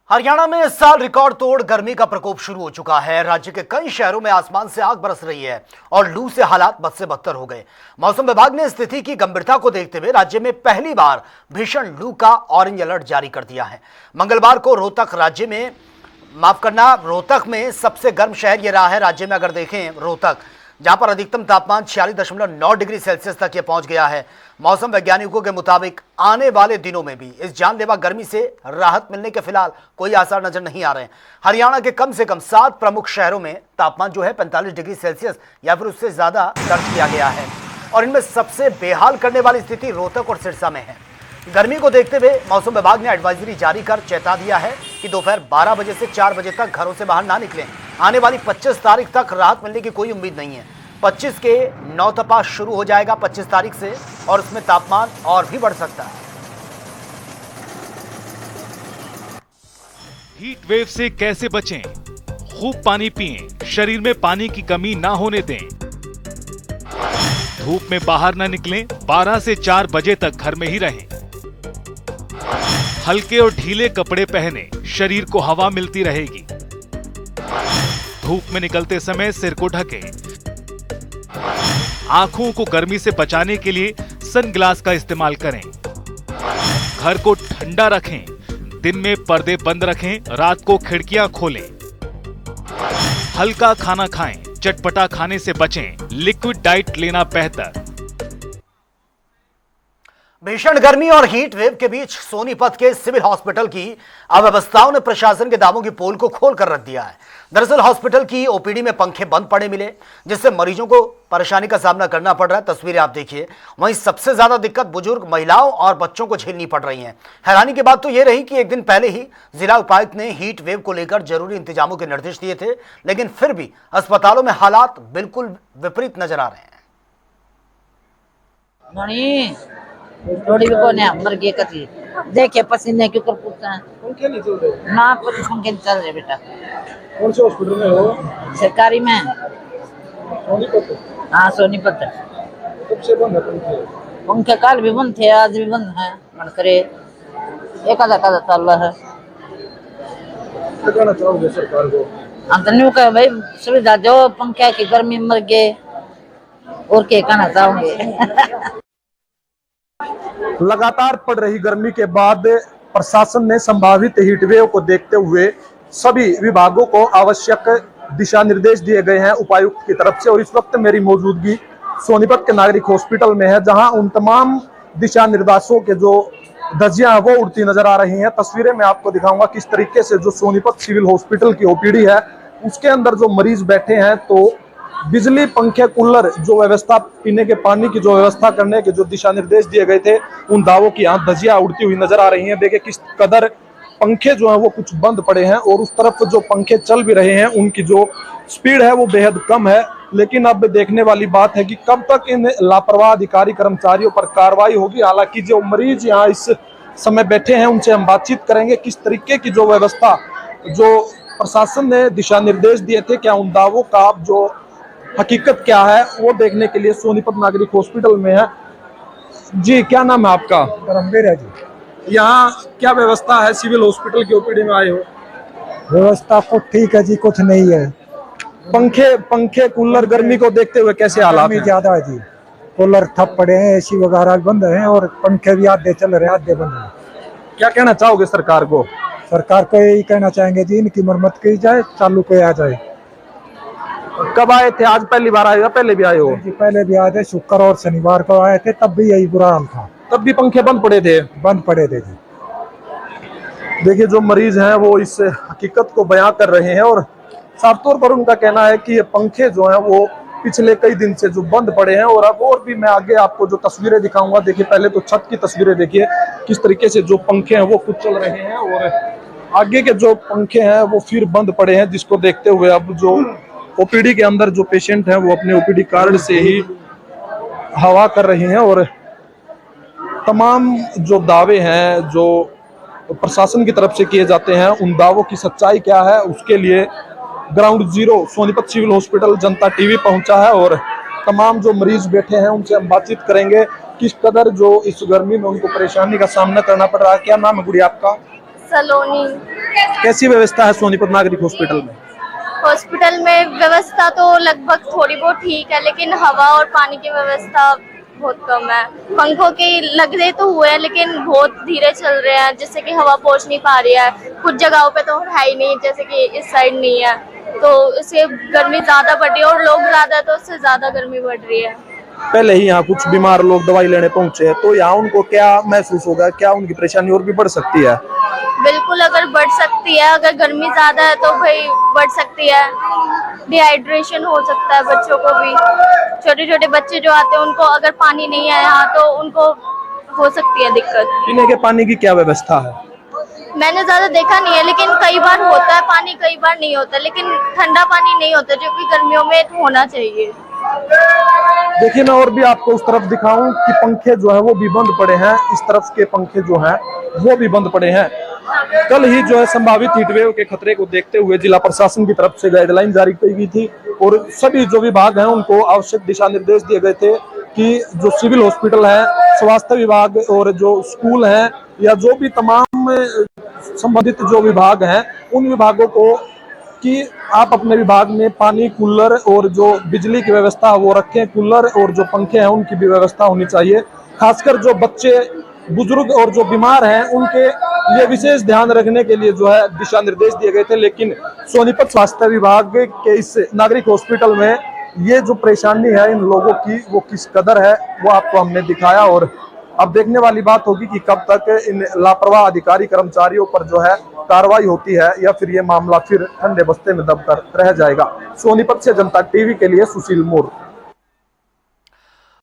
हरियाणा में इस साल रिकॉर्ड तोड़ गर्मी का प्रकोप शुरू हो चुका है। राज्य के कई शहरों में आसमान से आग बरस रही है और लू से हालात बद से बदतर हो गए। मौसम विभाग ने स्थिति की गंभीरता को देखते हुए राज्य में पहली बार भीषण लू का ऑरेंज अलर्ट जारी कर दिया है। मंगलवार को रोहतक में सबसे गर्म शहर यह रहा है। राज्य में अगर देखें रोहतक, जहां पर अधिकतम तापमान 46.9 डिग्री सेल्सियस तक ये पहुंच गया है। मौसम वैज्ञानिकों के मुताबिक आने वाले दिनों में भी इस जानलेवा गर्मी से राहत मिलने के फिलहाल कोई आसार नजर नहीं आ रहे हैं। हरियाणा के कम से कम 7 प्रमुख शहरों में तापमान जो है 45 डिग्री सेल्सियस या फिर उससे ज्यादा दर्ज किया गया है और इनमें सबसे बेहाल करने वाली स्थिति रोहतक और सिरसा में है। गर्मी को देखते हुए मौसम विभाग ने एडवाइजरी जारी कर चेता दिया है कि दोपहर 12 बजे से 4 बजे तक घरों से बाहर ना निकलें। आने वाली 25 तारीख तक राहत मिलने की कोई उम्मीद नहीं है। 25 के नौतपा शुरू हो जाएगा 25 तारीख से और उसमें तापमान और भी बढ़ सकता है। हीट वेव से कैसे बचें? खूब पानी पिएं, शरीर में पानी की कमी ना होने दें। धूप में बाहर ना निकलें, 12 से 4 बजे तक घर में ही रहें। हल्के और ढीले कपड़े पहने, शरीर को हवा मिलती रहेगी। धूप में निकलते समय सिर को ढकें। आंखों को गर्मी से बचाने के लिए सनग्लास का इस्तेमाल करें। घर को ठंडा रखें, दिन में पर्दे बंद रखें, रात को खिड़कियां खोलें। हल्का खाना खाएं, चटपटा खाने से बचें, लिक्विड डाइट लेना बेहतर। भीषण गर्मी और हीट वेव के बीच सोनीपत के सिविल हॉस्पिटल की अव्यवस्थाओं ने प्रशासन के दावों की पोल को खोल कर रख दिया है। दरअसल हॉस्पिटल की ओपीडी में पंखे बंद पड़े मिले, जिससे मरीजों को परेशानी का सामना करना पड़ रहा है। तस्वीरें आप देखिए। वहीं सबसे ज्यादा दिक्कत बुजुर्ग महिलाओं और बच्चों को झेलनी पड़ रही है। हैरानी की बात तो यह रही कि एक दिन पहले ही जिला उपायुक्त ने हीट वेव को लेकर जरूरी इंतजामों के निर्देश दिए थे, लेकिन फिर भी अस्पतालों में हालात बिल्कुल विपरीत नजर आ रहे हैं। थोड़ी भी कोने मर गए कति देखे पसीने के ऊपर पूछता है। पंखे नहीं चल रहे ना पंखे नहीं चल रहे बेटा। कौन से हॉस्पिटल में हो? सरकारी में। सोनीपत? हाँ सोनीपत। कब से बंद है पंखे? पंखे कल भी बंद थे, आज भी बंद है। मन करे एक आधा चल रहा है। क्या कहना चाहोगे सरकार को? हम तो न्यू कहे भाई सुविधा जो पंखे की गर्मी मर गए और क्या कहना चाहोगे। लगातार पड़ रही गर्मी के बाद प्रशासन ने संभावित हीटवेव को देखते हुए सभी विभागों को आवश्यक दिशा निर्देश दिए गए हैं उपायुक्त की तरफ से। और इस वक्त मेरी मौजूदगी सोनीपत के नागरिक हॉस्पिटल में है, जहां उन तमाम दिशा निर्देशों के जो धज्जियां हैं वो उड़ती नजर आ रही हैं। तस्वीरें मैं आपको दिखाऊंगा किस तरीके से जो सोनीपत सिविल हॉस्पिटल की ओपीडी है उसके अंदर जो मरीज बैठे हैं, तो बिजली, पंखे, कूलर जो व्यवस्था, पीने के पानी की जो व्यवस्था करने के जो दिशा निर्देश दिए गए थे, उन दावों की यहाँ धज्जियां उड़ती हुई नजर आ रही हैं। देखिए किस कदर पंखे जो हैं वो कुछ बंद पड़े हैं और उस तरफ जो पंखे चल भी रहे हैं उनकी जो स्पीड है वो बेहद कम है। लेकिन अब देखने वाली बात है कि कब तक इन लापरवाह अधिकारी कर्मचारियों पर कार्रवाई होगी। हालांकि जो मरीज यहाँ इस समय बैठे हैं उनसे हम बातचीत करेंगे। किस तरीके की जो व्यवस्था, जो प्रशासन ने दिशा निर्देश दिए थे, क्या उन दावों का जो हकीकत क्या है वो देखने के लिए सोनीपत नागरिक हॉस्पिटल में है। जी, क्या नाम है आपका? धर्मवीर है जी। यहाँ क्या व्यवस्था है? सिविल हॉस्पिटल की ओपीडी में आए हो। व्यवस्था तो ठीक है जी, कुछ नहीं है। पंखे कूलर गर्मी को देखते हुए कैसे हालात हैं? ज्यादा है जी। कूलर ठप पड़े हैं, एसी वगैरह बंद हैं और पंखे भी आधे चल रहे हैं, आधे बंद हैं। क्या कहना चाहोगे सरकार को? सरकार को यही कहना चाहेंगे जी, इनकी मरम्मत की जाए, चालू किया जाए। कब आए थे? आज पहली बार आए हो? पहले भी आए हो? जी पहले भी आए थे, शुक्र और शनिवार को आए थे, तब भी यही बुरा हाल था। तब भी पंखे बंद पड़े थे? बंद पड़े थे जी। देखिए जो मरीज हैं वो इस हकीकत को बयां कर रहे हैं और साफ तौर पर उनका कहना है कि ये पंखे जो हैं वो पिछले कई दिन से जो बंद पड़े हैं। और अब और भी मैं आगे आपको जो तस्वीरें दिखाऊंगा। देखिए पहले तो छत की तस्वीरें देखिए किस तरीके से जो पंखे हैं वो कुछ चल रहे हैं और आगे के जो पंखे हैं वो फिर बंद पड़े हैं, जिसको देखते हुए अब जो ओपीडी के अंदर जो पेशेंट हैं वो अपने ओपीडी कार्ड से ही हवा कर रहे हैं। और तमाम जो दावे हैं जो प्रशासन की तरफ से किए जाते हैं, उन दावों की सच्चाई क्या है उसके लिए ground zero Sonipat civil hospital Janta TV पहुंचा है और तमाम जो मरीज बैठे हैं उनसे हम बातचीत करेंगे किस कदर जो इस गर्मी में उनको परेशानी का सामना करना पड़ रहा है। क्या नाम है गुड़िया आपका? सलोनी। कैसी व्यवस्था है सोनीपत नागरिक हॉस्पिटल में? हॉस्पिटल में व्यवस्था तो लगभग थोड़ी बहुत ठीक है, लेकिन हवा और पानी की व्यवस्था बहुत कम है। पंखों के लगे तो हुए हैं, लेकिन बहुत धीरे चल रहे हैं, जिससे कि हवा पहुंच नहीं पा रही है। कुछ जगहों पे तो है ही नहीं, जैसे कि इस साइड नहीं है, तो इससे गर्मी ज्यादा बढ़ रही है और लोग ज्यादा है तो उससे ज्यादा गर्मी बढ़ रही है। पहले ही यहाँ कुछ बीमार लोग दवाई लेने पहुंचे हैं, तो यहाँ उनको क्या महसूस होगा? क्या उनकी परेशानी और भी बढ़ सकती है? बिल्कुल, अगर बढ़ सकती है। अगर गर्मी ज्यादा है तो भाई बढ़ सकती है, डिहाइड्रेशन हो सकता है बच्चों को भी। छोटे छोटे बच्चे जो आते हैं उनको अगर पानी नहीं है यहाँ तो उनको हो सकती है दिक्कत। पीने के पानी की क्या व्यवस्था है? मैंने ज्यादा देखा नहीं है, लेकिन कई बार होता है पानी, कई बार नहीं होता, लेकिन ठंडा पानी नहीं होता, जो कि गर्मियों में होना चाहिए। देखिए, मैं और भी आपको उस तरफ दिखाऊं कि पंखे जो है वो भी बंद पड़े हैं। इस तरफ के पंखे जो हैं वो भी बंद पड़े हैं। कल ही जो है संभावित हीटवेव के खतरे को देखते हुए जिला प्रशासन की तरफ से गाइडलाइन जारी की गई थी और सभी जो विभाग हैं उनको आवश्यक दिशा निर्देश दिए गए थे कि जो सिविल हॉस्पिटल है, स्वास्थ्य विभाग और जो स्कूल हैं या जो भी तमाम संबंधित जो विभाग हैं, उन विभागों को कि आप अपने विभाग में पानी, कूलर और जो बिजली की व्यवस्था वो रखें। कूलर और जो पंखे हैं उनकी भी व्यवस्था होनी चाहिए। खासकर जो बच्चे, बुजुर्ग और जो बीमार हैं उनके लिए विशेष ध्यान रखने के लिए जो है दिशा निर्देश दिए गए थे। लेकिन सोनीपत स्वास्थ्य विभाग के इस नागरिक हॉस्पिटल में ये जो परेशानी है इन लोगों की वो किस कदर है वो आपको हमने दिखाया। और अब देखने वाली बात होगी कि कब तक इन लापरवाह अधिकारी कर्मचारियों पर जो है कार्रवाई होती है या फिर ये मामला फिर ठंडे बस्ते में दबकर रह जाएगा। सोनीपत से जनता टीवी के लिए सुशील मोर।